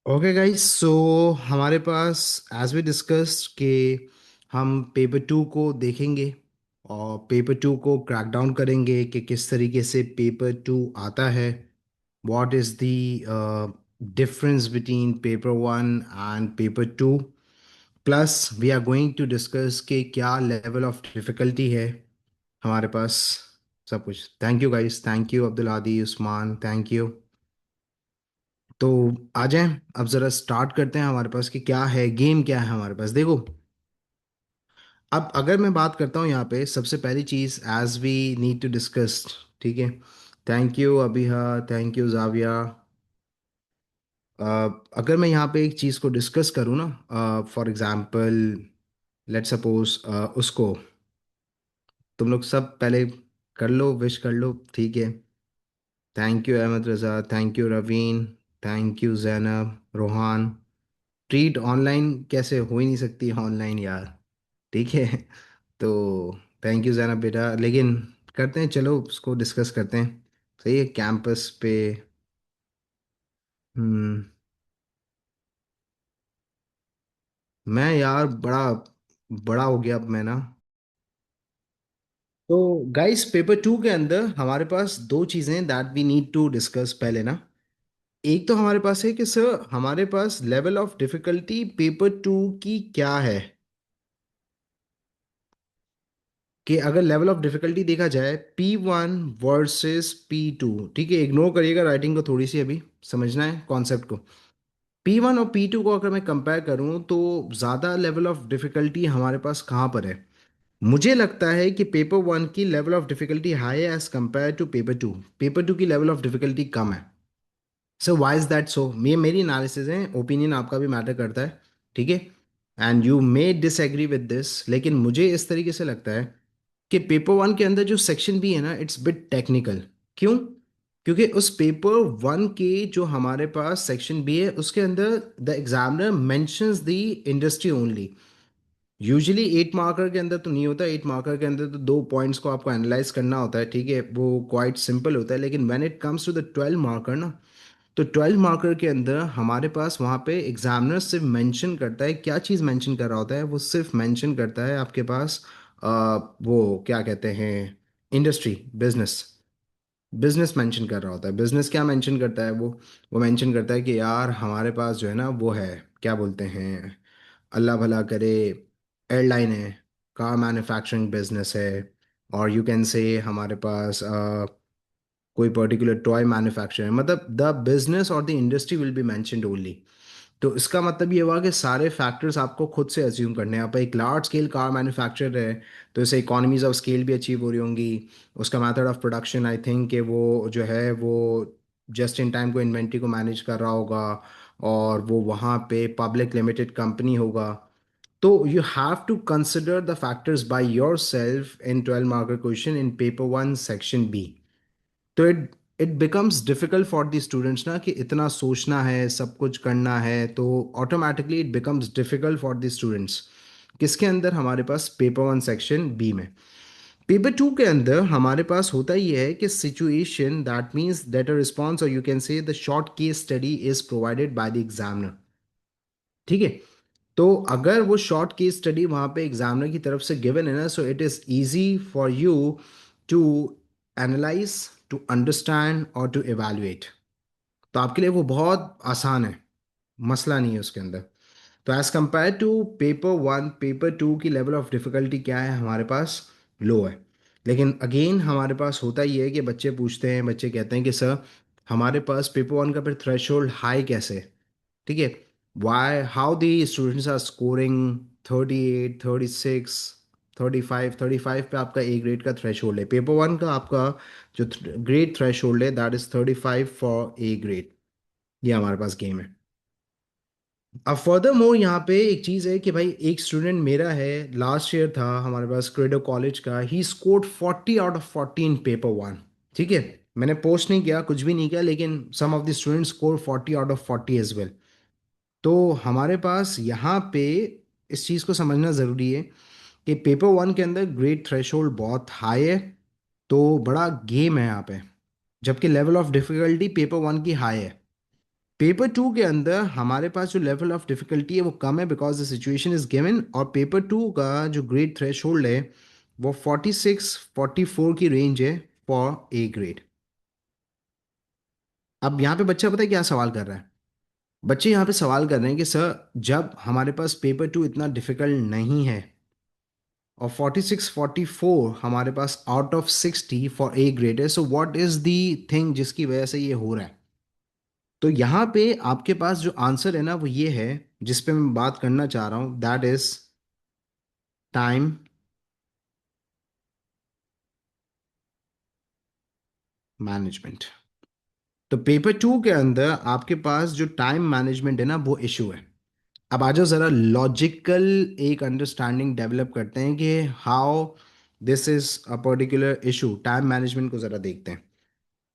Okay guys, सो हमारे पास as we discussed कि हम पेपर टू को देखेंगे और पेपर टू को क्रैक डाउन करेंगे कि किस तरीके से पेपर टू आता है। What is the difference between paper one and paper two. Plus we are going to discuss कि क्या लेवल ऑफ डिफ़िकल्टी है हमारे पास। सब कुछ। Thank you guys, thank you Abdul Hadi, Usman, thank you. तो आ जाएं, अब ज़रा स्टार्ट करते हैं। हमारे पास कि क्या है, गेम क्या है हमारे पास, देखो। अब अगर मैं बात करता हूँ यहाँ पे सबसे पहली चीज़ as we need to discuss. ठीक है। Thank you Abiha, thank you Javia. अगर मैं यहाँ पे एक चीज़ को डिस्कस करूँ ना, फॉर एग्जांपल लेट सपोज उसको तुम लोग सब पहले कर लो, विश कर लो, ठीक है। Thank you Ahmad Raza, thank you Raveen, thank you Zainab, Rohan. Treat online कैसे हो ही नहीं सकती ऑनलाइन यार। ठीक है। तो थैंक यू जैनब बेटा, लेकिन करते हैं, चलो उसको डिस्कस करते हैं। सही है कैंपस पे। हम्म। मैं यार बड़ा बड़ा हो गया अब मैं ना। तो गाइस, पेपर टू के अंदर हमारे पास दो चीज़ें that we need to discuss पहले ना। एक तो हमारे पास है कि सर हमारे पास level of difficulty paper two की क्या है। कि अगर लेवल ऑफ डिफिकल्टी देखा जाए P1 वर्सेस P2, ठीक है, इग्नोर करिएगा राइटिंग को थोड़ी सी, अभी समझना है कॉन्सेप्ट को। P1 और P2 को अगर मैं कंपेयर करूं तो ज़्यादा लेवल ऑफ डिफिकल्टी हमारे पास कहाँ पर है। मुझे लगता है कि पेपर वन की लेवल ऑफ डिफिकल्टी हाई है as compare to paper two. Paper two की लेवल ऑफ डिफिकल्टी कम है। So why is that so, ये मेरी एनालिसिस है, ओपिनियन आपका भी मैटर करता है। ठीक है। And you may disagree with this, लेकिन मुझे इस तरीके से लगता है कि पेपर वन के अंदर जो सेक्शन बी है ना, इट्स बिट टेक्निकल। क्यों? क्योंकि उस पेपर वन के जो हमारे पास सेक्शन बी है उसके अंदर the examiner mentions the industry only. Usually 8 marker के अंदर तो नहीं होता, 8 मार्कर के अंदर तो दो पॉइंट्स को आपको एनालाइज करना होता है, ठीक है, वो क्वाइट सिंपल होता है। लेकिन when it comes to the 12 marker ना, तो 12 मार्कर के अंदर हमारे पास वहाँ पे एग्जामिनर सिर्फ मेंशन करता है, क्या चीज़ मेंशन कर रहा होता है, वो सिर्फ मेंशन करता है आपके पास वो क्या कहते हैं, इंडस्ट्री, बिजनेस। बिजनेस मेंशन कर रहा होता है। बिजनेस क्या मेंशन करता है वो मेंशन करता है कि यार हमारे पास जो है ना वो है, क्या बोलते हैं, अल्लाह भला करे, एयरलाइन है, कार मैन्युफैक्चरिंग बिजनेस है, और यू कैन से हमारे पास कोई पर्टिकुलर टॉय मैन्युफैक्चर, मतलब द बिजनेस और the industry will be mentioned only. तो इसका मतलब ये हुआ कि सारे फैक्टर्स आपको खुद से अज्यूम करने हैं। आप एक लार्ज स्केल कार मैन्युफैक्चरर है तो इसे इकोनॉमीज ऑफ स्केल भी अचीव हो रही होंगी। उसका method of production I think कि वो जो है वो जस्ट इन टाइम को इन्वेंट्री को मैनेज कर रहा होगा, और वो वहाँ पे पब्लिक लिमिटेड कंपनी होगा। तो you have to consider the factors by yourself in 12 marker question in paper one section B. तो it it becomes difficult for the students ना, कि इतना सोचना है, सब कुछ करना है, तो automatically it becomes difficult for the students. किसके अंदर? हमारे पास पेपर वन सेक्शन बी में। पेपर टू के अंदर हमारे पास होता ही है कि situation, that means that a response और you can say the short case study is provided by the examiner. ठीक है। तो अगर वो शॉर्ट केस स्टडी वहाँ पे एग्जामिनर की तरफ से गिवन है ना, so it is easy for you to analyse, to understand और टू एवेल्युएट। तो आपके लिए वो बहुत आसान है, मसला नहीं है उसके अंदर। तो as compare to paper one, paper two की लेवल ऑफ डिफ़िकल्टी क्या है हमारे पास? लो है। लेकिन अगेन हमारे पास होता ही है कि बच्चे पूछते हैं, बच्चे कहते हैं कि सर हमारे पास पेपर वन का फिर थ्रेशोल्ड हाई कैसे है? ठीक है। Why how the students are scoring 38, 36, 35 पे आपका ए ग्रेड का थ्रेश होल्ड है। पेपर वन का आपका जो ग्रेड थ्रेश होल्ड है that is 35 for A grade. ये हमारे पास गेम है। अब फर्दर मोर यहाँ पे एक चीज़ है कि भाई एक स्टूडेंट मेरा है, लास्ट ईयर था हमारे पास क्रेडो कॉलेज का, he scored 40 out of 40 in paper one. ठीक है। मैंने पोस्ट नहीं किया, कुछ भी नहीं किया, लेकिन some of the students score 40 out of 40 as well. तो हमारे पास यहाँ पे इस चीज़ को समझना ज़रूरी है कि पेपर वन के अंदर ग्रेड थ्रेशोल्ड बहुत हाई है, तो बड़ा गेम है यहाँ पे, जबकि level of difficulty paper one की हाई है। पेपर टू के अंदर हमारे पास जो लेवल ऑफ डिफिकल्टी है वो कम है because the situation is given, और पेपर टू का जो ग्रेड थ्रेश होल्ड है वो 46-44 की रेंज है फॉर ए ग्रेड। अब यहाँ पे बच्चा पता है क्या सवाल कर रहा है? बच्चे यहाँ पे सवाल कर रहे हैं कि सर जब हमारे पास पेपर टू इतना डिफिकल्ट नहीं है और 46-44 हमारे पास out of 60 for A grade है, so what is the thing जिसकी वजह से ये हो रहा है? तो यहाँ पे आपके पास जो आंसर है ना वो ये है, जिस पे मैं बात करना चाह रहा हूँ, दैट इज टाइम मैनेजमेंट। तो पेपर टू के अंदर आपके पास जो टाइम मैनेजमेंट है ना वो इशू है। अब आ जाओ जरा लॉजिकल एक अंडरस्टैंडिंग डेवलप करते हैं कि how this is a particular issue. Time management को जरा देखते हैं।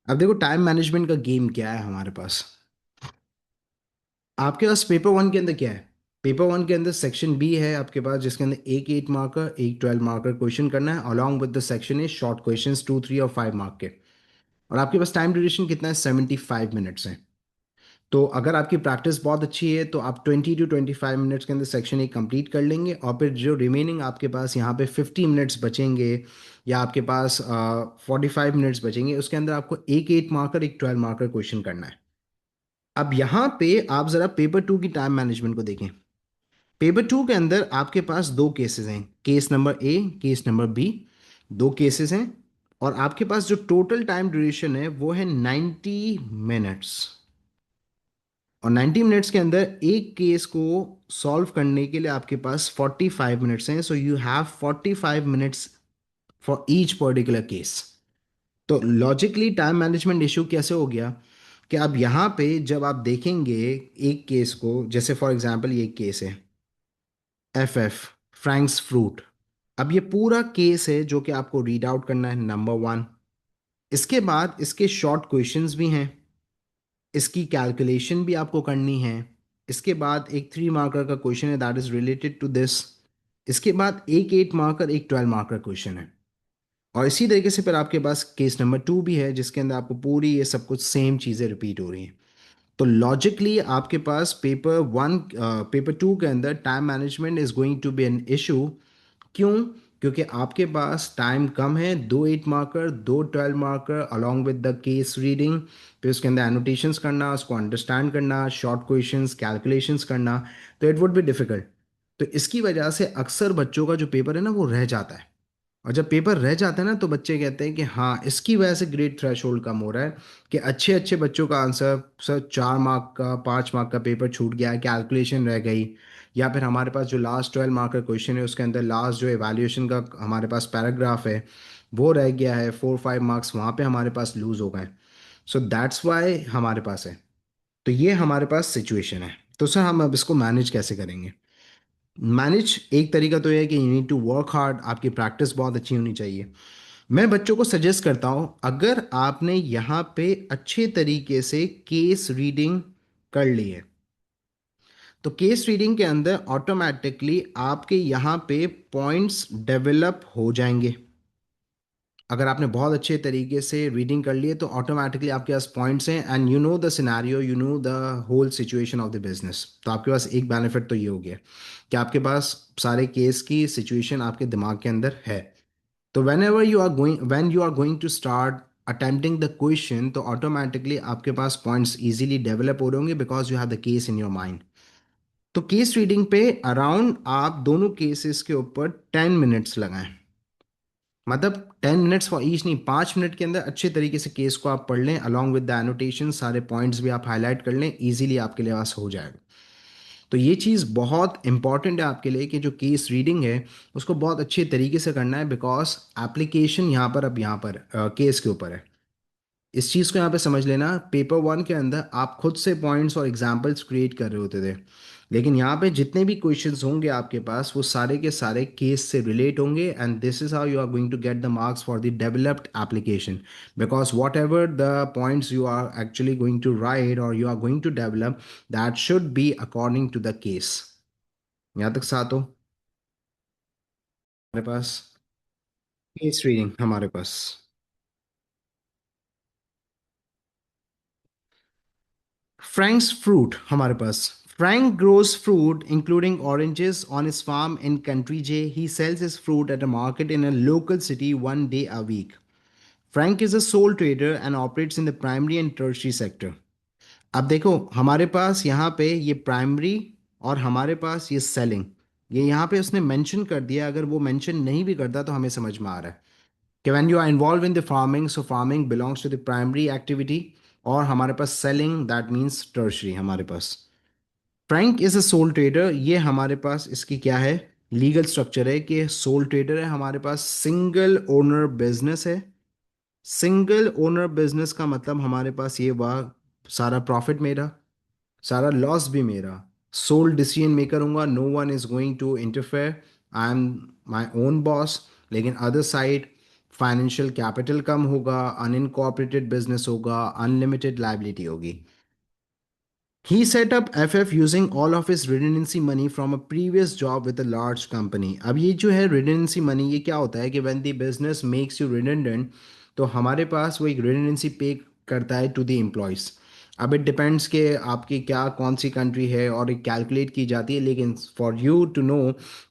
अब देखो टाइम मैनेजमेंट का गेम क्या है हमारे पास। आपके पास पेपर वन के अंदर क्या है? पेपर वन के अंदर सेक्शन बी है आपके पास, जिसके अंदर एक 8 मार्कर एक 12 मार्कर क्वेश्चन करना है, अलॉन्ग विद द सेक्शन है शॉर्ट क्वेश्चंस 2, 3 और 5 मार्क के। और आपके पास टाइम ड्यूरेशन कितना है? 75 मिनट्स है। तो अगर आपकी प्रैक्टिस बहुत अच्छी है तो आप 20 to 25 मिनट्स के अंदर सेक्शन एक कंप्लीट कर लेंगे, और फिर जो रिमेनिंग आपके पास यहाँ पे 50 मिनट्स बचेंगे या आपके पास 45 मिनट्स बचेंगे, उसके अंदर आपको एक 8 मार्कर एक 12 मार्कर क्वेश्चन करना है। अब यहाँ पे आप जरा पेपर टू की टाइम मैनेजमेंट को देखें। पेपर टू के अंदर आपके पास दो केसेस हैं, case number A, case number B. दो केसेस हैं, और आपके पास जो टोटल टाइम ड्यूरेशन है वो है 90 मिनट्स। और 90 मिनट्स के अंदर एक केस को सॉल्व करने के लिए आपके पास 45 मिनट्स हैं, so you have 45 minutes for each particular case. तो लॉजिकली टाइम मैनेजमेंट इशू कैसे हो गया कि अब यहाँ पे जब आप देखेंगे एक केस को, जैसे फॉर एग्जांपल ये केस है एफ फ्रैंक्स फ्रूट। अब ये पूरा केस है जो कि आपको रीड आउट करना है, नंबर वन। इसके बाद इसके शॉर्ट क्वेश्चंस भी हैं, इसकी कैलकुलेशन भी आपको करनी है। इसके बाद एक 3 मार्कर का क्वेश्चन है that is related to this. इसके बाद एक 8 मार्कर एक 12 मार्कर क्वेश्चन है। और इसी तरीके से फिर आपके पास केस नंबर टू भी है जिसके अंदर आपको पूरी ये सब कुछ सेम चीज़ें रिपीट हो रही हैं। तो लॉजिकली आपके पास पेपर टू के अंदर time management is going to be an issue. क्यों? क्योंकि आपके पास टाइम कम है, दो 8 मार्कर दो 12 marker along with the case reading, फिर उसके अंदर एनोटेशंस करना, उसको अंडरस्टैंड करना, शॉर्ट क्वेश्चंस कैलकुलेशंस करना। तो इट वुड बी डिफिकल्ट। तो इसकी वजह से अक्सर बच्चों का जो पेपर है ना वो रह जाता है। और जब पेपर रह जाता है ना तो बच्चे कहते हैं कि हाँ इसकी वजह से ग्रेड थ्रेशोल्ड कम हो रहा है, कि अच्छे अच्छे बच्चों का आंसर सर 4 मार्क का 5 मार्क का पेपर छूट गया है, कैलकुलेशन रह गई, या फिर हमारे पास जो लास्ट 12 मार्क का क्वेश्चन है उसके अंदर लास्ट जो एवेल्यूएशन का हमारे पास पैराग्राफ है वो रह गया है, 4-5 मार्क्स वहाँ पे हमारे पास लूज हो गए। सो दैट्स वाई हमारे पास है। तो ये हमारे पास सिचुएशन है। तो सर हम अब इसको मैनेज कैसे करेंगे? मैनेज एक तरीका तो ये है कि you need to work hard, आपकी प्रैक्टिस बहुत अच्छी होनी चाहिए। मैं बच्चों को सजेस्ट करता हूं अगर आपने यहाँ पे अच्छे तरीके से केस रीडिंग कर ली है तो केस रीडिंग के अंदर ऑटोमेटिकली आपके यहाँ पे पॉइंट्स डेवलप हो जाएंगे। अगर आपने बहुत अच्छे तरीके से रीडिंग कर लिए तो ऑटोमेटिकली आपके पास पॉइंट्स हैं and you know the scenario, you know the whole situation of the business. तो आपके पास एक बेनिफिट तो ये हो गया कि आपके पास सारे केस की सिचुएशन आपके दिमाग के अंदर है। तो when you are going to start attempting the question तो ऑटोमेटिकली आपके पास पॉइंट्स इजीली डेवलप हो रहे होंगे because you have the case in your mind. तो केस रीडिंग पे अराउंड आप दोनों केसेस के ऊपर 10 मिनट्स लगाएं। मतलब 10 मिनट्स फॉर ईच नहीं, 5 मिनट के अंदर अच्छे तरीके से केस को आप पढ़ लें अलॉन्ग विद द एनोटेशन, सारे पॉइंट्स भी आप हाईलाइट कर लें, इजीली आपके लिए पास हो जाएगा। तो ये चीज़ बहुत इंपॉर्टेंट है आपके लिए कि जो केस रीडिंग है उसको बहुत अच्छे तरीके से करना है बिकॉज एप्लीकेशन यहाँ पर अब यहाँ पर केस के ऊपर है। इस चीज़ को यहाँ पे समझ लेना, पेपर वन के अंदर आप खुद से पॉइंट्स और एग्जाम्पल्स क्रिएट कर रहे होते थे, लेकिन यहाँ पे जितने भी क्वेश्चंस होंगे आपके पास वो सारे के सारे केस से रिलेट होंगे and this is how you are going to get the marks for the developed application. Because whatever the points you are actually going to write और you are going to develop, that should be according to the case. यहाँ तक साथ हो हमारे पास? Case reading हमारे पास। Franks fruit हमारे पास, Frank grows fruit including oranges on his farm in country J. He sells his fruit at a market in a local city 1 day a week. Frank is a sole trader and operates in the primary and tertiary sector. अब देखो हमारे पास यहाँ पे ये primary और हमारे पास ये selling, ये यहाँ पे उसने मेंशन कर दिया। अगर वो मेंशन नहीं भी करता तो हमें समझ में आ रहा है कि when you are involve in the farming, so farming belongs to the primary activity, और हमारे पास सेलिंग दैट मीन्स टर्शरी हमारे पास। Frank is a sole trader, ये हमारे पास इसकी क्या है, लीगल स्ट्रक्चर है कि सोल ट्रेडर है। हमारे पास सिंगल ओनर बिजनेस है। सिंगल ओनर बिजनेस का मतलब हमारे पास ये हुआ, सारा प्रॉफिट मेरा, सारा लॉस भी मेरा, सोल डिसीजन मेकर हूँ, no one is going to interfere, I am my own boss. लेकिन अदर साइड फाइनेंशियल कैपिटल कम होगा, अनइनकॉर्पोरेटेड बिजनेस होगा, अनलिमिटेड लाइबिलिटी होगी। He set up FF using all of his redundancy money from a previous job with a large company. अब ये जो है redundancy money, ये क्या होता है कि when the business makes you redundant, तो हमारे पास वो एक redundancy पे करता है to the employees। अब it depends कि आपकी क्या कौन सी कंट्री है और एक कैलकुलेट की जाती है, लेकिन for you to know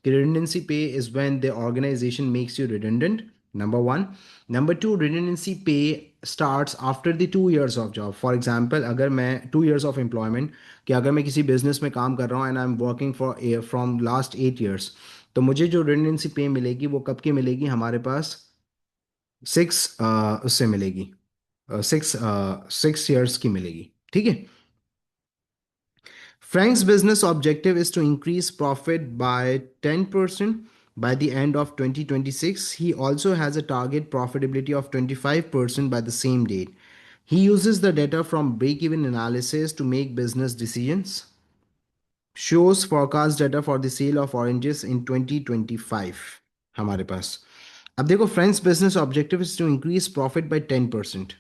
कि redundancy pay is when the organization makes you redundant, number one। Number two, redundancy pay starts after the 2 years of job। For example अगर मैं 2 years of employment, कि अगर मैं किसी बिजनेस में काम कर रहा हूँ and I am working for from last 8 years, तो मुझे जो redundancy पे मिलेगी वो कब की मिलेगी, हमारे पास 6 उससे मिलेगी, 6 years की मिलेगी, ठीक है। Frank's business objective is to increase profit by 10% by the end of 2026. He also has a target profitability of 25% by the same date. He uses the data from break even analysis to make business decisions. Shows forecast data for the sale of oranges in 2025 हमारे पास। अब देखो, friends business objective is to increase profit by 10%।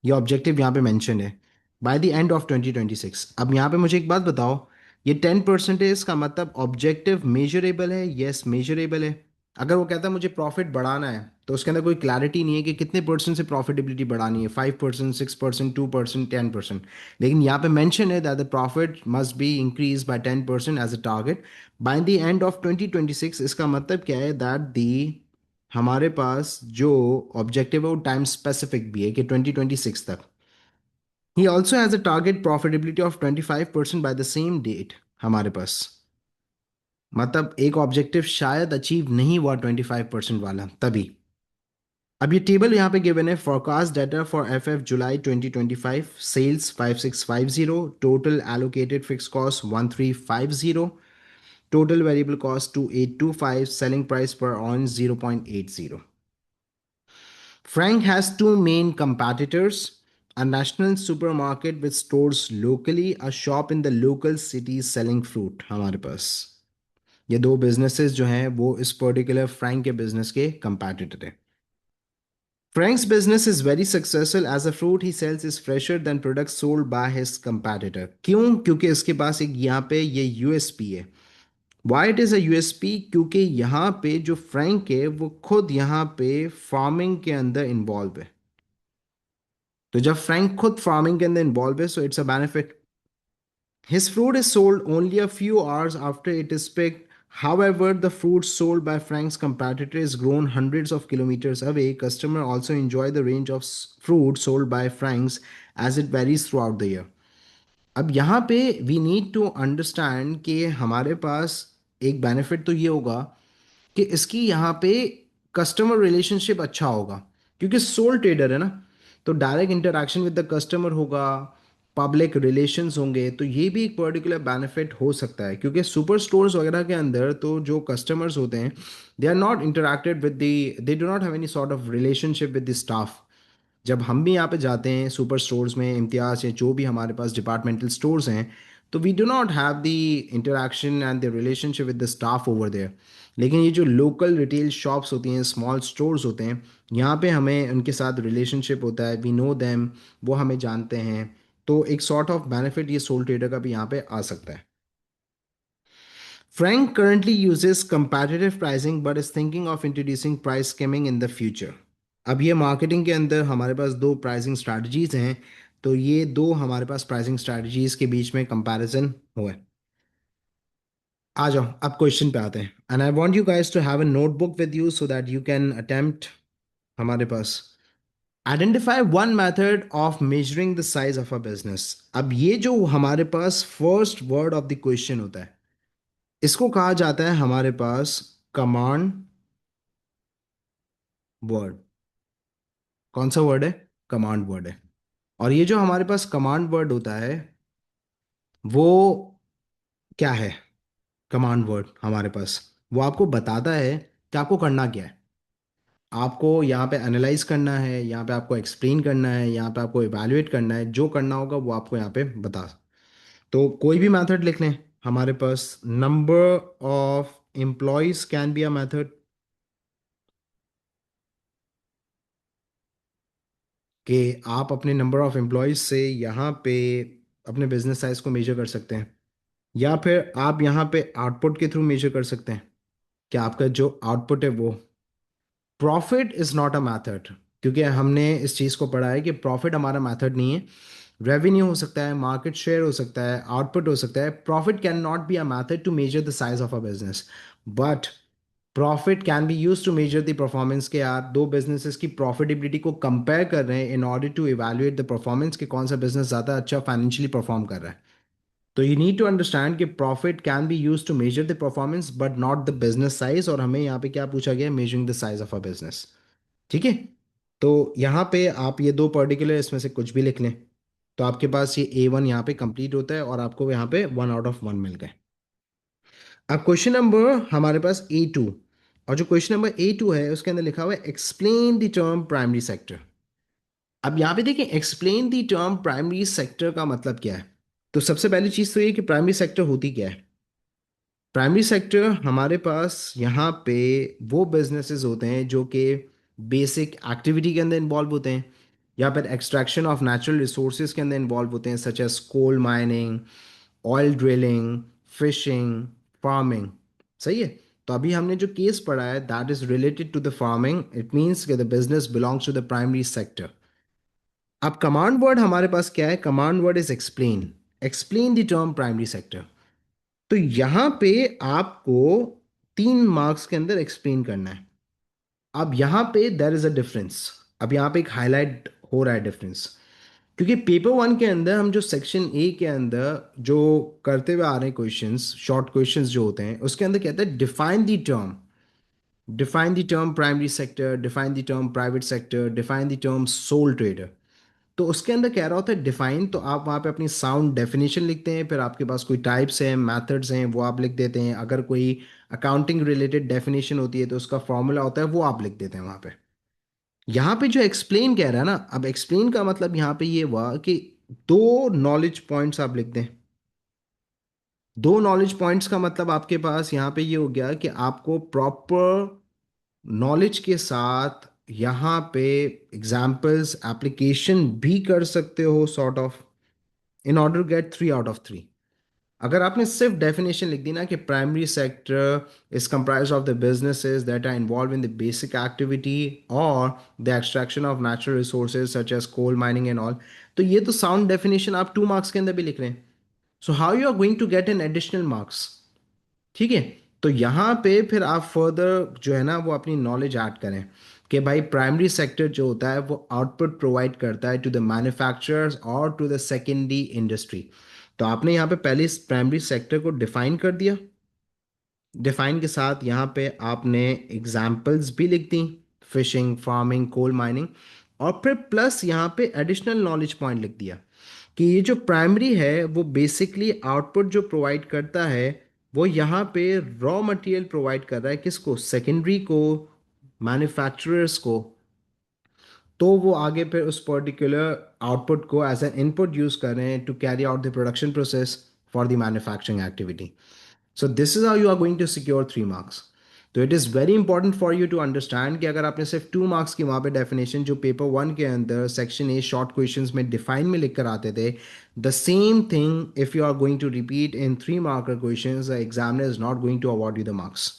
ये objective यहाँ पे mention है bye the end of 2026। अब यहाँ पे मुझे एक बात बताओ, ये 10% का मतलब ऑब्जेक्टिव मेजरेबल है? यस, मेजरेबल है। अगर वो कहता है मुझे प्रॉफिट बढ़ाना है, तो उसके अंदर कोई क्लैरिटी नहीं है कि कितने परसेंट से प्रॉफिटेबिलिटी बढ़ानी है, 5%, 6%, 2%, 10%। लेकिन यहाँ पे मेंशन है that the profit must be increase by 10% as a target by the end of 2026। इसका मतलब क्या है, दैट दी हमारे पास जो ऑब्जेक्टिव है वो टाइम स्पेसिफिक भी है कि 2026 तक। He also has a target profitability of 25% by the same date हमारे पास। मतलब एक ऑब्जेक्टिव शायद अचीव नहीं हुआ 25% वाला तभी। अब ये टेबल यहाँ पे गिवन है, forecast data for FF July 2025, sales 5650, total allocated fixed cost 1350, total variable cost 2825, selling price per ounce 0.80. Frank has two main competitors, a national supermarket with stores locally, a shop in the local city selling fruit हमारे पास। ये दो businesses जो हैं वो इस particular Frank के business के competitor हैं। Frank's business is very successful as the fruit he sells is fresher than products sold by his competitor। क्यों? क्योंकि इसके पास एक यहाँ पे ये यूएसपी है। Why it is a USP? क्योंकि यहाँ पे जो फ्रैंक है वो खुद यहाँ पे फार्मिंग के अंदर इन्वॉल्व है। तो जब फ्रैंक खुद फार्मिंग के अंदर इन्वॉल्व है, so it's a benefit. His fruit is sold only a few hours after it is picked. However, the fruit sold by Frank's competitor is grown hundreds of kilometers away. Customers also enjoy the range of fruit sold by Frank's as it varies throughout the year. अब यहाँ पे we need to understand कि हमारे पास एक benefit तो ये होगा कि इसकी यहाँ पे कस्टमर रिलेशनशिप अच्छा होगा, क्योंकि सोल ट्रेडर है ना, तो direct interaction with the customer होगा, पब्लिक रिलेशंस होंगे, तो ये भी एक पर्टिकुलर बेनिफिट हो सकता है। क्योंकि सुपर स्टोर्स वगैरह के अंदर तो जो कस्टमर्स होते हैं, they are not interacted with the, they do not have any sort of relationship with the staff. जब हम भी यहाँ पे जाते हैं सुपर स्टोर्स में, इम्तियाज़ या जो भी हमारे पास डिपार्टमेंटल स्टोर्स हैं, तो we do not have the interaction and the relationship with the staff over there. लेकिन ये जो लोकल रिटेल शॉप्स होती हैं, स्मॉल स्टोर्स होते हैं, यहाँ पे हमें उनके साथ रिलेशनशिप होता है, वी नो देम, वो हमें जानते हैं। तो एक सॉर्ट ऑफ बेनिफिट ये सोल ट्रेडर का भी यहाँ पे आ सकता है। Frank currently uses competitive pricing but is thinking of introducing price skimming in the future। अब ये मार्केटिंग के अंदर हमारे पास दो प्राइसिंग स्ट्रैटेजीज हैं। तो ये दो हमारे पास प्राइसिंग स्ट्रैटेजीज के बीच में कंपैरिजन हुए। आ जाओ अब क्वेश्चन पे आते हैं, and I want you guys to have a notebook with you so that you can attempt. हमारे पास identify one method of measuring the size of a business. अब ये जो हमारे पास first word of the question होता है, इसको कहा जाता है हमारे पास कमांड वर्ड। कौन सा वर्ड है? कमांड वर्ड है। और ये जो हमारे पास कमांड वर्ड होता है वो क्या है? कमांड वर्ड हमारे पास वो आपको बताता है कि आपको करना क्या है। आपको यहाँ पे एनालाइज करना है, यहाँ पे आपको एक्सप्लेन करना है, यहाँ पे आपको इवैल्यूएट करना है, जो करना होगा वो आपको यहाँ पे बता। तो कोई भी मेथड लिख लें हमारे पास। Number of employees can be a method, कि आप अपने नंबर ऑफ एम्प्लॉयज से यहाँ पे अपने बिजनेस साइज को मेजर कर सकते हैं। या फिर आप यहाँ पे आउटपुट के थ्रू मेजर कर सकते हैं कि आपका जो आउटपुट है वो। Profit is not a method, क्योंकि हमने इस चीज़ को पढ़ा है कि प्रॉफिट हमारा मैथड नहीं है। रेवेन्यू हो सकता है, मार्केट शेयर हो सकता है, आउटपुट हो सकता है। Profit can not be a method to measure the size of a business, but profit can be use to measure the performance. के आप दो बिजनेसेस की प्रॉफिटेबिलिटी को कंपेयर कर रहे हैं in order to evaluate the performance, कि कौन सा बिजनेस ज़्यादा अच्छा फाइनेंशियली परफॉर्म कर रहा है। तो यू नीड टू अंडरस्टैंड कि profit can be use to measure the performance but not the business size. और हमें यहाँ पे क्या पूछा गया? Measuring the size of a business. ठीक है। तो यहाँ पे आप ये दो पर्टिकुलर इसमें से कुछ भी लिख लें, तो आपके पास ये A1 यहाँ पे कंप्लीट होता है और आपको यहाँ पे 1/1 मिल गए। अब क्वेश्चन नंबर हमारे पास A2, और जो क्वेश्चन नंबर A2 है उसके अंदर लिखा हुआ है explain the term primary sector. अब यहाँ पे देखिए, explain the term primary sector का मतलब क्या है। तो सबसे पहली चीज़ तो ये कि प्राइमरी सेक्टर होती क्या है। प्राइमरी सेक्टर हमारे पास यहाँ पे वो बिजनेसेस होते हैं जो कि बेसिक एक्टिविटी के अंदर इन्वॉल्व होते हैं, या फिर एक्सट्रैक्शन ऑफ नेचुरल रिसोर्सेज के अंदर इन्वॉल्व होते हैं, such as coal mining, oil drilling, fishing, farming. सही है। तो अभी हमने जो केस पढ़ा है that is related to the farming, it means कि the business belongs to the primary sector. अब कमांड वर्ड हमारे पास क्या है? Command word is explain. Explain the term primary sector. तो यहां पे आपको 3 मार्क्स के अंदर एक्सप्लेन करना है। अब यहां पे देर इज अ डिफरेंस। अब यहां पे एक हाईलाइट हो रहा है डिफरेंस, क्योंकि पेपर 1 के अंदर हम जो सेक्शन A के अंदर जो करते हुए आ रहे हैं क्वेश्चंस, शॉर्ट क्वेश्चंस जो होते हैं, उसके अंदर कहता है define the term. Define the term primary sector, define the term private sector, define the term soul trader. तो उसके अंदर कह रहा होता है डिफाइन, तो आप वहाँ पे अपनी साउंड डेफिनेशन लिखते हैं, फिर आपके पास कोई टाइप्स हैं, मेथड्स हैं, वो आप लिख देते हैं। अगर कोई अकाउंटिंग रिलेटेड डेफिनेशन होती है तो उसका फॉर्मूला होता है, वो आप लिख देते हैं वहाँ पे। यहाँ पे जो एक्सप्लेन कह रहा है ना, अब एक्सप्लेन का मतलब यहाँ पे ये हुआ कि दो नॉलेज पॉइंट्स आप लिख दें। दो नॉलेज पॉइंट्स का मतलब आपके पास यहाँ पे ये हो गया कि आपको प्रॉपर नॉलेज के साथ यहाँ पे एग्जाम्पल्स एप्लीकेशन भी कर सकते हो, sort of, in order get 3/3। अगर आपने सिर्फ डेफिनेशन लिख दी ना कि primary sector is comprise of the businesses that are involve in the basic activity और the extraction of natural resources such as coal mining and all, तो ये तो साउंड डेफिनेशन आप 2 मार्क्स के अंदर भी लिख रहे हैं। So how you are going to get an additional marks? ठीक है। तो यहाँ पे फिर आप फर्दर जो है ना वो अपनी नॉलेज ऐड करें कि भाई प्राइमरी सेक्टर जो होता है वो आउटपुट प्रोवाइड करता है टू द मैन्युफैक्चरर्स और टू द सेकेंडरी इंडस्ट्री। तो आपने यहाँ पे पहले इस प्राइमरी सेक्टर को डिफाइन कर दिया। डिफाइन के साथ यहाँ पे आपने एग्जाम्पल्स भी लिख दी, फिशिंग, फार्मिंग, कोल माइनिंग, और फिर प्लस यहाँ पे एडिशनल नॉलेज पॉइंट लिख दिया कि ये जो प्राइमरी है वो बेसिकली आउटपुट जो प्रोवाइड करता है वो यहाँ पे रॉ मटेरियल प्रोवाइड कर रहा है किसको? सेकेंडरी को, मैन्युफैक्चरर्स को। तो वो आगे फिर उस पर्टिकुलर आउटपुट को एज एन इनपुट यूज कर रहे हैं to carry out the production process for the manufacturing activity. So this is how you are going to secure 3 marks. तो it is very important for you to understand कि अगर आपने सिर्फ 2 marks की वहाँ पे डेफिनेशन जो पेपर 1 के अंदर सेक्शन A शॉर्ट क्वेश्चंस में डिफाइन में लिख कर आते थे, the same thing if you are going to repeat in 3 marker questions, the examiner is not going to award you the marks.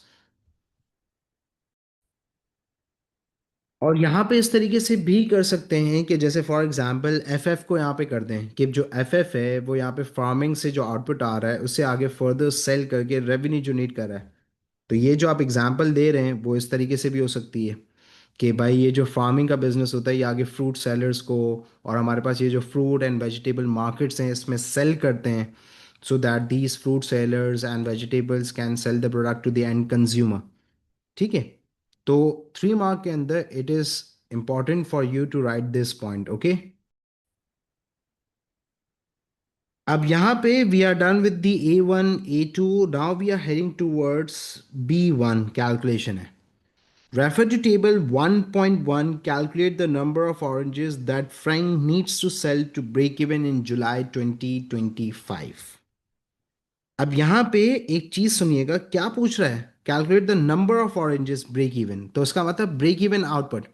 और यहाँ पे इस तरीके से भी कर सकते हैं कि जैसे फॉर एग्जांपल एफ एफ को यहाँ पे कर दें कि जो एफ एफ है वो यहाँ पे फार्मिंग से जो आउटपुट आ रहा है उससे आगे फर्दर सेल करके रेवेन्यू जनरेट कर रहा है। तो ये जो आप एग्जांपल दे रहे हैं वो इस तरीके से भी हो सकती है कि भाई ये जो फार्मिंग का बिजनेस होता है ये आगे फ्रूट सेलर्स को, और हमारे पास ये जो फ्रूट एंड वेजिटेबल मार्केट्स हैं इसमें सेल करते हैं, so that these fruit sellers and vegetables can sell the product to the end consumer. ठीक है। तो 3 मार्क के अंदर it is important for you to write this point. Okay. अब यहाँ पे we are done with the A1 A2, now we are heading towards B1 calculation है। Refer to table 1.1. Calculate the number of oranges that Frank needs to sell to break even in July 2025. अब यहाँ पे एक चीज सुनिएगा क्या पूछ रहा है। Calculate the number of oranges break even, तो इसका मतलब ब्रेक इवन आउटपुट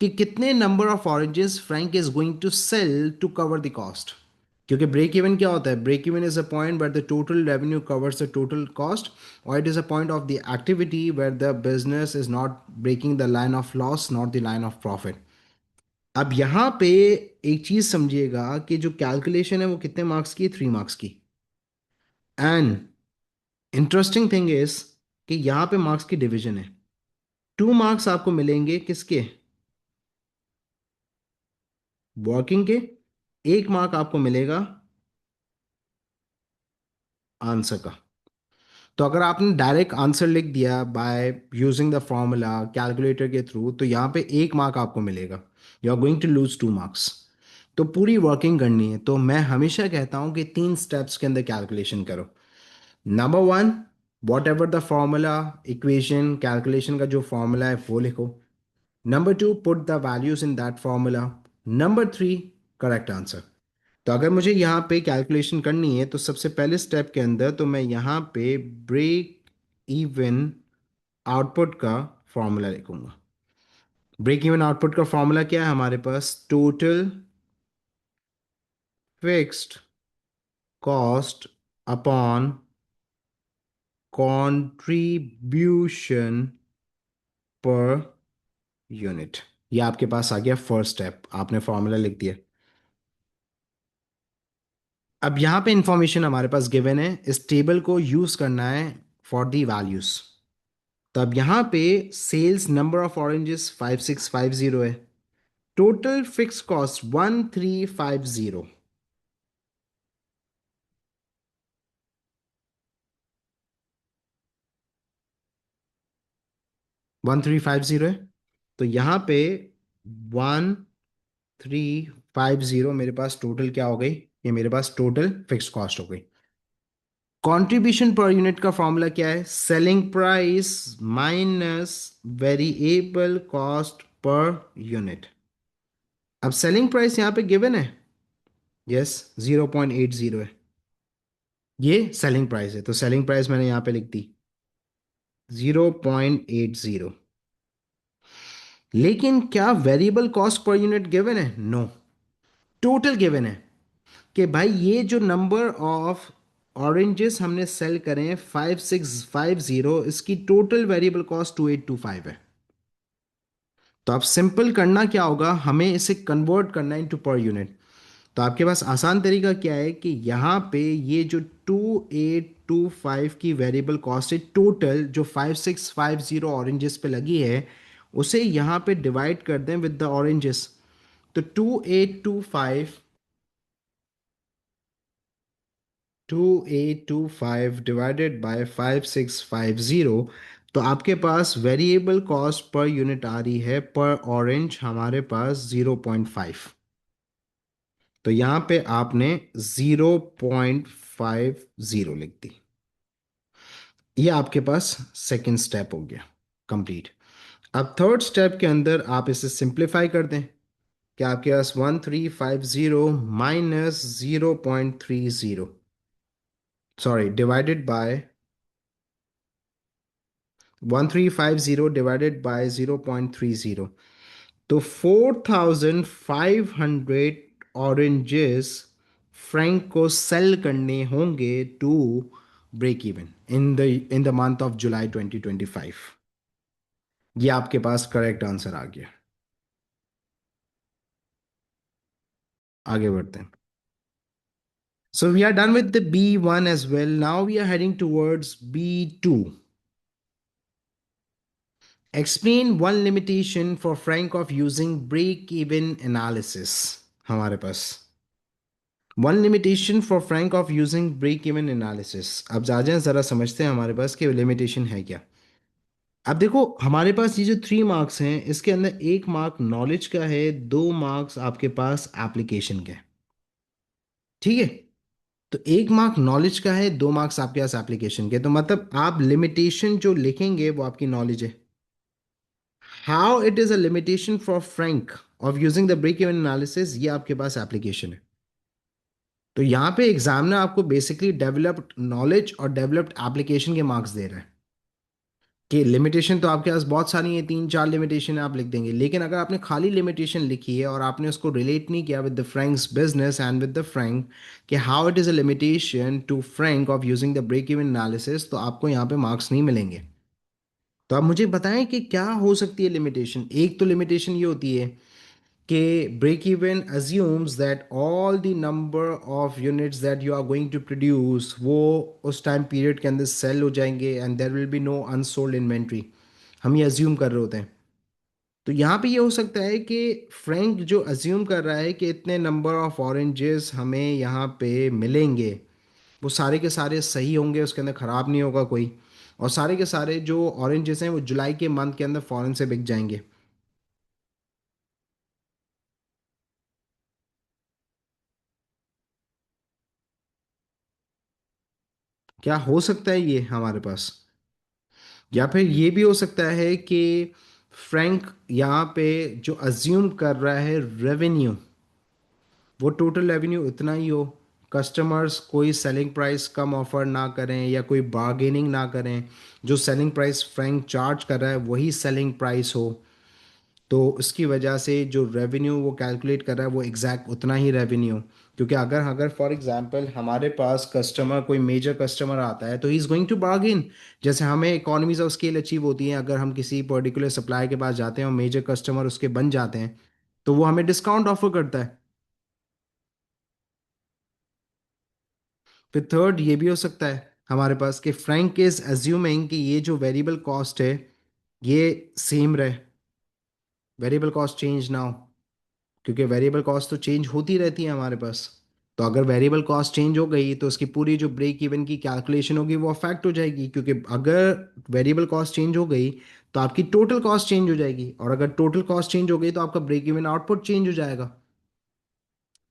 कि कितने number of oranges Frank is going to sell to cover the cost. क्योंकि ब्रेक इवन क्या होता है, break even is a point where the total revenue covers the total cost, और it is a point of the activity where the business is not breaking the line of loss not the line of profit. अब यहाँ पे एक चीज समझिएगा कि जो calculation है वो कितने मार्क्स की है, 3 मार्क्स की। एंड इंटरेस्टिंग थिंग इज कि यहाँ पे मार्क्स की डिवीजन है। 2 मार्क्स आपको मिलेंगे किसके, वर्किंग के। 1 मार्क आपको मिलेगा आंसर का। तो अगर आपने डायरेक्ट आंसर लिख दिया by using the formula calculator के थ्रू तो यहाँ पे 1 मार्क आपको मिलेगा, you are going to lose 2 marks. तो पूरी वर्किंग करनी है, तो मैं हमेशा कहता हूँ कि 3 स्टेप्स के अंदर कैलकुलेशन करो। Number 1, what ever the formula, equation calculation का जो फॉर्मूला है वो लिखो। Number 2, put the values in that formula. Number 3, correct answer. तो अगर मुझे यहाँ पे कैलकुलेशन करनी है तो सबसे पहले स्टेप के अंदर तो मैं यहाँ पे ब्रेक इवन आउटपुट का फॉर्मूला लिखूंगा। ब्रेक इवन आउटपुट का फॉर्मूला क्या है हमारे पास, total fixed cost upon contribution per unit. ये आपके पास आ गया फर्स्ट स्टेप, आपने फॉर्मूला लिख दिया। अब यहाँ पे इंफॉर्मेशन हमारे पास गिवन है, इस टेबल को यूज करना है फॉर दी वैल्यूज। तो अब यहाँ पे सेल्स नंबर ऑफ ऑरेंजेस 5650 है, टोटल फिक्स कॉस्ट 1350, 1350 है। तो यहाँ पे 1350 मेरे पास टोटल क्या हो गई, ये मेरे पास टोटल फिक्स कॉस्ट हो गई। कंट्रीब्यूशन पर यूनिट का फॉर्मूला क्या है, selling price minus variable cost per unit. अब सेलिंग प्राइस यहाँ पे गिवन है, यस 0.80 है, ये सेलिंग प्राइस है, तो सेलिंग प्राइस मैंने यहाँ पे लिख दी 0.80। लेकिन क्या variable cost per unit given है, नो, टोटल गिवन है कि भाई ये जो नंबर ऑफ ऑरेंजेस हमने सेल करें 5650, इसकी टोटल वेरिएबल कॉस्ट 2825 है। तो अब सिंपल करना क्या होगा, हमें इसे कन्वर्ट करना है इनटू पर यूनिट। तो आपके पास आसान तरीका क्या है कि यहाँ पे ये जो 2825 की वेरिएबल कॉस्ट है टोटल जो 5650 ऑरेंजेस पे लगी है उसे यहाँ पे डिवाइड कर दें विद द ऑरेंजेस। तो 2825 डिवाइडेड बाय 5650, तो आपके पास वेरिएबल कॉस्ट पर यूनिट आ रही है पर ऑरेंज हमारे पास 0.5। तो यहाँ पे आपने 0.50 लिख दी। ये आपके पास सेकंड स्टेप हो गया कंप्लीट। अब थर्ड स्टेप के अंदर आप इसे सिंप्लीफाई कर दें कि आपके पास 1350 minus 0.30, sorry divided by 1350 divided by 0.30, तो 4500 ऑरेंजेस फ्रैंक को सेल करने होंगे to break even in the month of July 2025। ये आपके पास करेक्ट आंसर आ गया। आगे बढ़ते हैं. So we are done with the B1 as well. Now we are heading towards B2. Explain one limitation for Frank of using break-even analysis. हमारे पास one limitation for Frank of using break-even analysis. अब जा जाए जरा समझते हैं हमारे पास कि limitation है क्या. अब देखो हमारे पास ये जो 3 मार्क्स हैं इसके अंदर 1 मार्क नॉलेज का है, 2 मार्क्स आपके पास एप्लीकेशन का है. ठीक है. तो 1 मार्क नॉलेज का है, 2 मार्क्स आपके पास एप्लीकेशन के, तो मतलब आप लिमिटेशन जो लिखेंगे वो आपकी नॉलेज है. How it is a limitation for Frank of using the break even analysis, ये आपके पास एप्लीकेशन है. तो यहाँ पे एग्जामिनर आपको बेसिकली डेवलप्ड नॉलेज और डेवलप्ड एप्लीकेशन के मार्क्स दे रहा है कि लिमिटेशन तो आपके पास बहुत सारी है, 3 4 लिमिटेशन आप लिख देंगे, लेकिन अगर आपने खाली लिमिटेशन लिखी है और आपने उसको रिलेट नहीं किया with the Frank's business and with the Frank कि how it is a limitation to Frank of using the break even analysis, तो आपको यहाँ पे मार्क्स नहीं मिलेंगे. तो आप मुझे बताएं कि क्या हो सकती है लिमिटेशन. एक तो लिमिटेशन ये होती है कि break even assumes that all the number of units that you are going to produce वो उस टाइम पीरियड के अंदर सेल हो जाएंगे and there will be no unsold inventory. हम ये अज्यूम कर रहे होते हैं. तो यहाँ पे ये हो सकता है कि फ्रैंक जो अज्यूम कर रहा है कि इतने नंबर ऑफ ऑरेंजेस हमें यहाँ पे मिलेंगे, वो सारे के सारे सही होंगे, उसके अंदर ख़राब नहीं होगा कोई, और सारे के सारे जो ऑरेंजेस हैं वो जुलाई के मंथ के अंदर फ़ौरन से बिक जाएंगे. क्या हो सकता है ये हमारे पास. या फिर ये भी हो सकता है कि फ्रैंक यहाँ पे जो अज्यूम कर रहा है रेवेन्यू, वो टोटल रेवेन्यू इतना ही हो, कस्टमर्स कोई सेलिंग प्राइस कम ऑफर ना करें या कोई बार्गेनिंग ना करें, जो सेलिंग प्राइस फ्रैंक चार्ज कर रहा है वही सेलिंग प्राइस हो. तो उसकी वजह से जो रेवेन्यू वो कैलकुलेट कर रहा है वो एग्जैक्ट उतना ही रेवेन्यू. क्योंकि अगर अगर फॉर एग्जांपल हमारे पास कस्टमर कोई मेजर कस्टमर आता है तो he is going to bargain. जैसे हमें इकोनॉमीज ऑफ स्केल अचीव होती हैं अगर हम किसी पर्टिकुलर सप्लायर के पास जाते हैं और मेजर कस्टमर उसके बन जाते हैं, तो वो हमें डिस्काउंट ऑफर करता है. फिर थर्ड ये भी हो सकता है हमारे पास कि फ्रैंक इज एज्यूमिंग कि ये जो वेरिएबल कॉस्ट है ये सेम रहे, वेरिएबल कॉस्ट चेंज ना हो, क्योंकि वेरिएबल कॉस्ट तो चेंज होती रहती है हमारे पास. तो अगर वेरिएबल कॉस्ट चेंज हो गई तो उसकी पूरी जो ब्रेक इवन की कैलकुलेशन होगी वो अफेक्ट हो जाएगी, क्योंकि अगर वेरिएबल कॉस्ट चेंज हो गई तो आपकी टोटल कॉस्ट चेंज हो जाएगी, और अगर टोटल कॉस्ट चेंज हो गई तो आपका ब्रेक इवन आउटपुट चेंज हो जाएगा.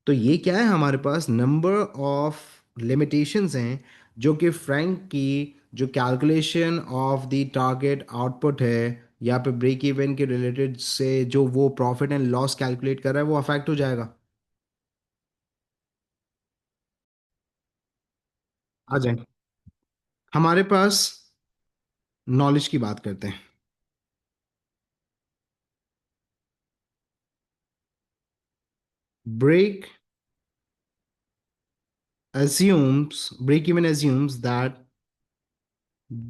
तो ये क्या है हमारे पास नंबर ऑफ लिमिटेशंस हैं जो कि फ्रैंक की जो calculation of the target output है या फिर ब्रेक इवन के रिलेटेड से जो वो प्रॉफिट एंड लॉस कैलकुलेट कर रहा है वो अफेक्ट हो जाएगा. आ जाए हमारे पास नॉलेज की बात करते हैं. Break break even assumes that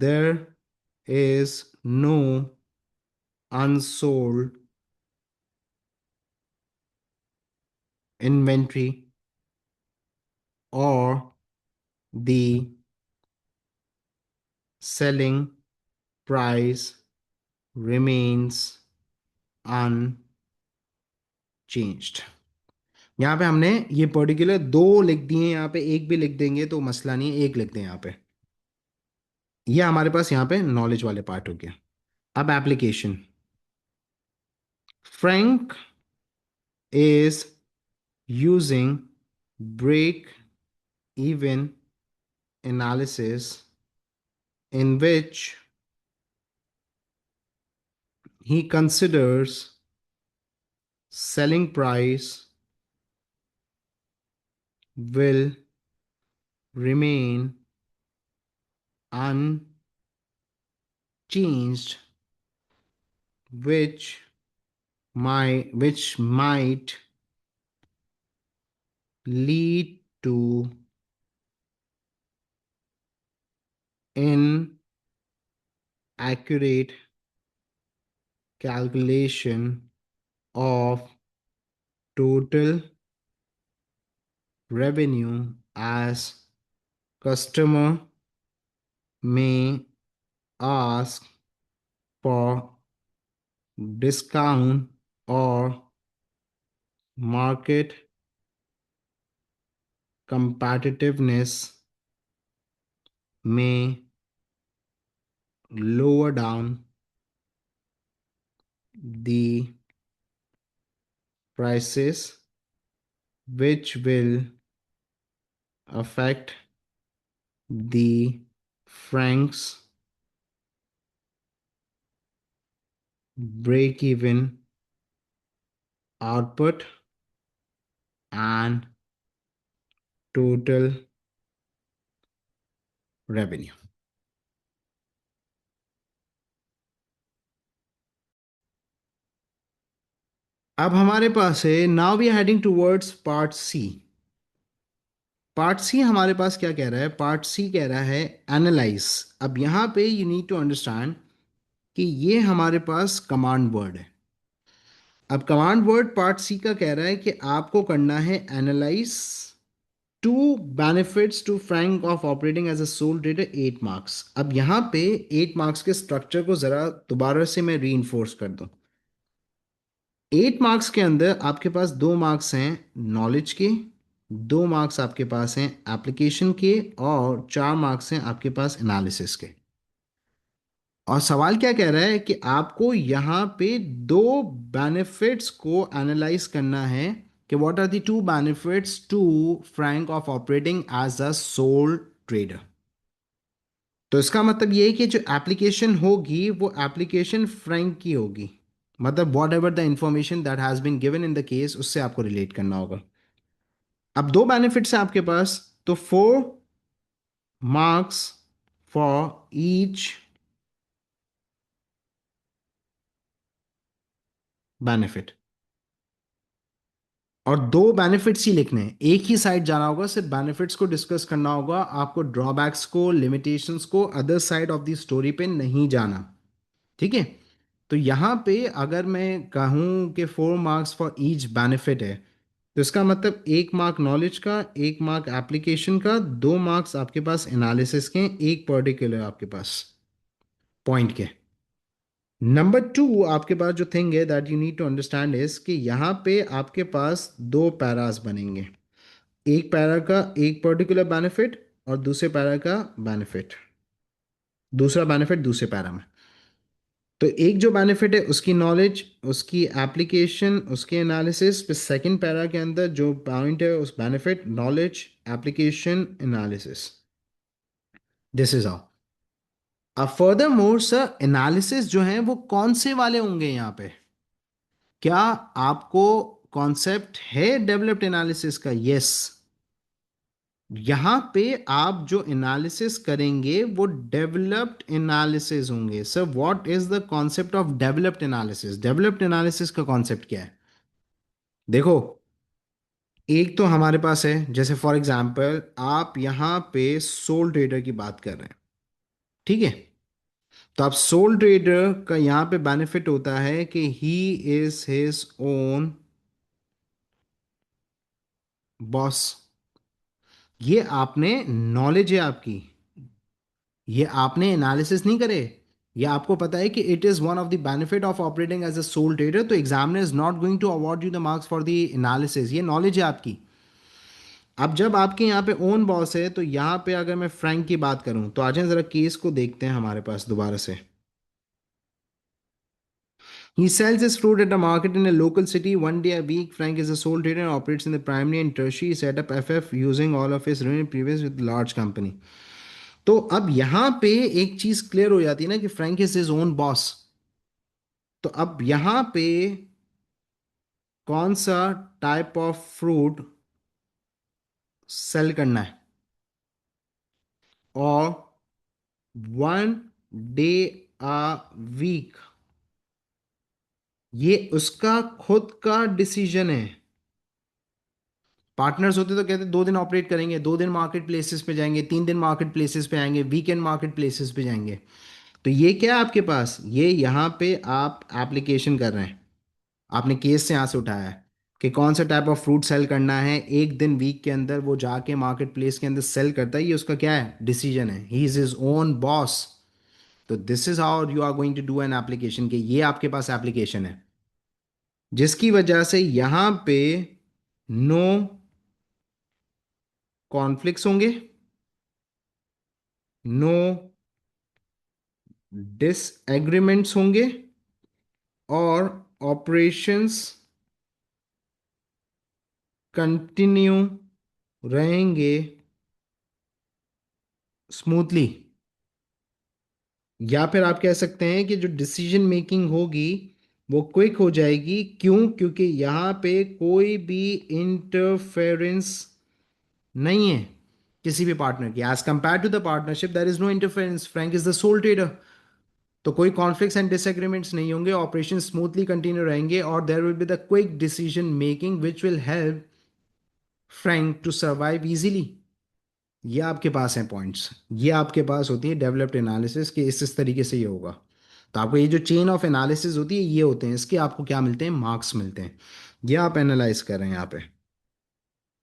there is no unsold inventory or the selling price remains unchanged. यहाँ पे हमने ये पर्टिकुलर दो लिख दिए, यहाँ पे एक भी लिख देंगे तो मसला नहीं है, एक लिख दें यहाँ पे. ये हमारे पास यहाँ पे नॉलेज वाले पार्ट हो गया. अब application. Frank is using break even analysis in which he considers selling price will remain unchanged, which might lead to inaccurate calculation of total revenue as customer may ask for discount or market competitiveness may lower down the prices, which will affect the frank's break even output and total revenue. अब हमारे पास है, now we are heading towards part C. Part C हमारे पास क्या कह रहा है? पार्ट सी कह रहा है एनालाइज। अब यहां पे यू नीड टू अंडरस्टैंड कि ये हमारे पास कमांड वर्ड है। अब कमांड वर्ड पार्ट सी का कह रहा है कि आपको करना है analyse two benefits to Frank of operating as a sole trader 8 marks. अब यहाँ पे 8 मार्क्स के स्ट्रक्चर को जरा दोबारा से मैं री इन्फोर्स कर दूं। 8 मार्क्स के अंदर आपके पास 2 मार्क्स हैं नॉलेज के, 2 मार्क्स आपके पास हैं एप्लीकेशन के, और 4 मार्क्स हैं आपके पास एनालिसिस के। और सवाल क्या कह रहा है कि आपको यहाँ पे दो बेनिफिट्स को एनालाइज करना है कि what are the two benefits to Frank of operating as a sole trader. तो इसका मतलब ये है कि जो एप्लीकेशन होगी वो एप्लीकेशन फ्रैंक की होगी, मतलब whatever the information that has been given in the case, उससे आपको रिलेट करना होगा। अब दो बेनिफिट्स हैं आपके पास, तो 4 मार्क्स फॉर ईच बेनिफिट। और दो बेनिफिट्स ही लिखने हैं, एक ही साइड जाना होगा, सिर्फ बेनिफिट्स को डिस्कस करना होगा, आपको ड्रॉबैक्स को, लिमिटेशंस को, other side of the story पे नहीं जाना। ठीक है? तो यहाँ पे अगर मैं कहूँ कि 4 मार्क्स फॉर ईच बेनिफिट है, तो इसका मतलब 1 मार्क नॉलेज का, 1 मार्क एप्लीकेशन का, 2 मार्क्स आपके पास एनालिसिस के, एक पर्टिकुलर आपके पास पॉइंट के। नंबर टू आपके पास जो थिंग है that you need to understand is कि यहाँ पे आपके पास दो पैरास बनेंगे, एक पैरा का एक पर्टिकुलर बेनिफिट और दूसरे पैरा का बेनिफिट, दूसरा बेनिफिट दूसरे पैरा में। तो एक जो बेनिफिट है उसकी नॉलेज, उसकी एप्लीकेशन, उसके एनालिसिस, फिर सेकंड पैरा के अंदर जो पॉइंट है उस benefit, knowledge, application, analysis. This is how. अब फर्दर मोर सर एनालिसिस जो है वो कौन से वाले होंगे यहाँ पे? क्या आपको कॉन्सेप्ट है डेवलप्ड एनालिसिस का? यस। यहां पे आप जो एनालिसिस करेंगे वो डेवलप्ड एनालिसिस होंगे। Sir what is the concept of developed analysis? Developed analysis का कॉन्सेप्ट क्या है? देखो, एक तो हमारे पास है, जैसे फॉर एग्जांपल आप यहां पे सोल ट्रेडर की बात कर रहे हैं, ठीक है? तो आप सोल ट्रेडर का यहां पे बेनिफिट होता है कि ही इज हिज ओन बॉस। ये आपने नॉलेज है आपकी, ये आपने एनालिसिस नहीं करे, ये आपको पता है कि it is one of the benefit of operating as a sole trader, तो examiner is not going to award you the marks for the analysis, ये नॉलेज है आपकी। अब जब आपके यहाँ पे ओन बॉस है, तो यहाँ पे अगर मैं फ्रैंक की बात करूं, तो आ जाए जरा केस को देखते हैं हमारे पास दोबारा से। He sells his fruit at a market in a local city one day a week. Frank is a sole trader and operates in the primary and tertiary setup FF using all of his revenue previous with large company. तो अब यहाँ पे एक चीज clear हो जाती है ना कि Frank is his own boss. तो अब यहाँ पे कौन सा टाइप ऑफ फ्रूट सेल करना है, और 1 डे अ वीक, ये उसका खुद का डिसीजन है। पार्टनर्स होते तो कहते 2 दिन ऑपरेट करेंगे, 2 दिन मार्केट प्लेसेस पे जाएंगे, 3 दिन मार्केट प्लेसेस पे आएंगे, वीकेंड मार्केट प्लेसेस पे जाएंगे। तो ये क्या है आपके पास? ये यहाँ पे आप एप्लीकेशन कर रहे हैं, आपने केस से यहाँ से उठाया है। कि कौन सा टाइप ऑफ फ्रूट सेल करना है एक दिन वीक के अंदर, वो जाके मार्केट प्लेस के अंदर सेल करता है, ये उसका क्या है, डिसीजन है, he is his own boss. तो this is how you are going to do an application, कि ये आपके पास एप्लीकेशन है जिसकी वजह से यहां पे नो कॉन्फ्लिक्ट्स होंगे, नो डिसएग्रीमेंट्स होंगे, और ऑपरेशंस कंटिन्यू रहेंगे स्मूथली। या फिर आप कह सकते हैं कि जो डिसीजन मेकिंग होगी वो क्विक हो जाएगी। क्यों? क्योंकि यहाँ पे कोई भी इंटरफेरेंस नहीं है किसी भी पार्टनर की। As compare to the partnership there is no interference, Frank is the sole trader. तो कोई कॉन्फ्लिक्ट्स एंड डिसएग्रीमेंट्स नहीं होंगे, ऑपरेशन स्मूथली कंटिन्यू रहेंगे, और there will be the quick decision making which will help Frank to survive easily. ये आपके पास हैं points, ये आपके पास होती है डेवलप्ड एनालिसिस के, इस तरीके से ये होगा। तो आपको ये जो चेन ऑफ एनालिसिस होती है ये होते हैं, इसके आपको क्या मिलते हैं, मार्क्स मिलते हैं। ये आप एनालाइज कर रहे हैं यहाँ पे।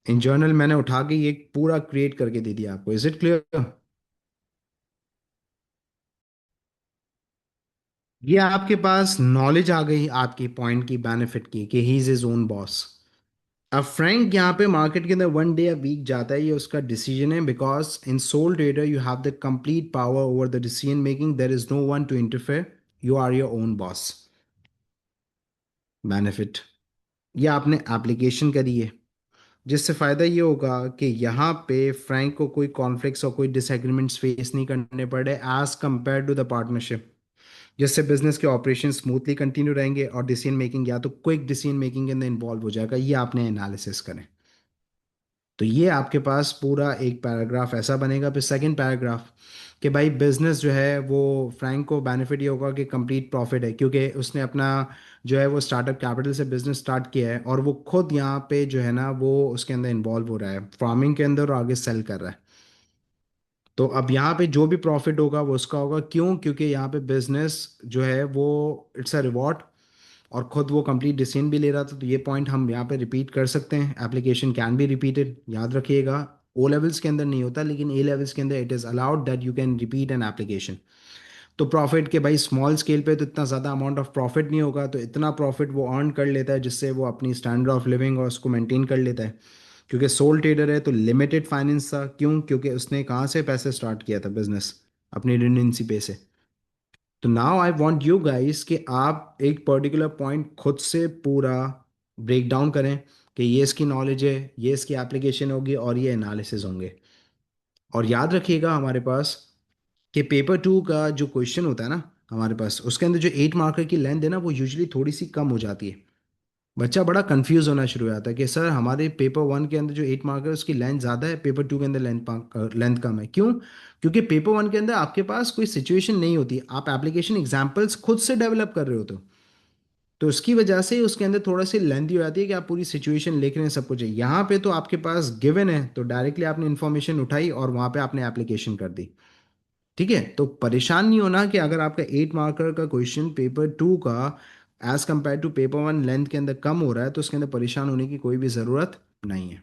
इन जर्नल मैंने उठा के ये पूरा क्रिएट करके दे दिया आपको। Is it clear? ये आपके पास नॉलेज आ गई आपकी पॉइंट की, बेनिफिट की, कि he is is own boss. अब फ्रैंक यहाँ पे मार्केट के अंदर वन डे अ वीक जाता है, ये उसका डिसीजन है, because in sole trader you have the complete power over the decision making, there is no one to interfere, you are your own boss. Benefit, ये आपने application करी है, जिससे फ़ायदा ये होगा कि यहाँ पे फ्रैंक को कोई कॉन्फ्लिक्ट्स और कोई डिसएग्रीमेंट्स फेस नहीं करने पड़े as compare to the partnership, जिससे बिजनेस के ऑपरेशन स्मूथली कंटिन्यू रहेंगे और डिसीजन मेकिंग या तो क्विक डिसीजन मेकिंग के अंदर इन्वॉल्व हो जाएगा। ये आपने एनालिसिस करें। तो ये आपके पास पूरा एक पैराग्राफ ऐसा बनेगा। फिर सेकंड पैराग्राफ, कि भाई बिजनेस जो है वो फ्रैंक को बेनिफिट ये होगा कि कंप्लीट प्रॉफिट है, क्योंकि उसने अपना जो है वो स्टार्टअप कैपिटल से बिजनेस स्टार्ट किया है, और वो खुद यहाँ पे जो है ना वो उसके अंदर इन्वॉल्व हो रहा है फार्मिंग के अंदर, और आगे सेल कर रहा है। तो अब यहाँ पे जो भी प्रॉफिट होगा वो उसका होगा। क्यों? क्योंकि यहाँ पे बिजनेस जो है वो इट्स अ रिवॉर्ड, और खुद वो कंप्लीट डिसीजन भी ले रहा था। तो ये पॉइंट हम यहाँ पे रिपीट कर सकते हैं, एप्लीकेशन कैन बी रिपीटेड, याद रखिएगा। ओ लेवल्स के अंदर नहीं होता, लेकिन ए लेवल्स के अंदर it is allowed that you can repeat an application. तो प्रॉफिट के भाई स्मॉल स्केल पे तो इतना ज़्यादा अमाउंट ऑफ प्रॉफिट नहीं होगा, तो इतना प्रॉफिट वो अर्न कर लेता है जिससे वो अपनी स्टैंडर्ड ऑफ लिविंग और उसको मेंटेन कर लेता है। क्योंकि सोल ट्रेडर है तो लिमिटेड फाइनेंस था। क्यों? क्योंकि उसने कहाँ से पैसे स्टार्ट किया था बिजनेस, अपनी रिडेंडेंसी पे से। तो now I want you guys कि आप एक पर्टिकुलर पॉइंट खुद से पूरा ब्रेक डाउन करें, कि ये इसकी नॉलेज है, ये इसकी एप्लीकेशन होगी, और ये एनालिसिस होंगे। और याद रखिएगा हमारे पास कि पेपर टू का जो क्वेश्चन होता है ना हमारे पास, उसके अंदर जो 8 मार्कर की लेंथ है ना वो यूजुअली थोड़ी सी कम हो जाती है। बच्चा बड़ा कंफ्यूज होना शुरू हो जाता है कि सर हमारे पेपर वन के अंदर जो 8 मार्कर उसकी लेंथ ज़्यादा है, पेपर टू के अंदर लेंथ कम है। क्यों? क्योंकि पेपर वन के अंदर आपके पास कोई सिचुएशन नहीं होती, आप एप्लीकेशन एग्जाम्पल्स खुद से डेवलप कर रहे हो। तो उसकी वजह से उसके अंदर थोड़ा सी लेंथी हो जाती है कि आप पूरी सिचुएशन लिख रहे हैं, सब कुछ है। यहाँ पे तो आपके पास गिवन है, तो डायरेक्टली आपने इन्फॉर्मेशन उठाई और वहाँ पे आपने एप्लीकेशन कर दी। ठीक है? तो परेशान नहीं होना कि अगर आपका 8 मार्कर का क्वेश्चन पेपर टू का as compare to paper one length के अंदर कम हो रहा है, तो उसके अंदर परेशान होने की कोई भी ज़रूरत नहीं है।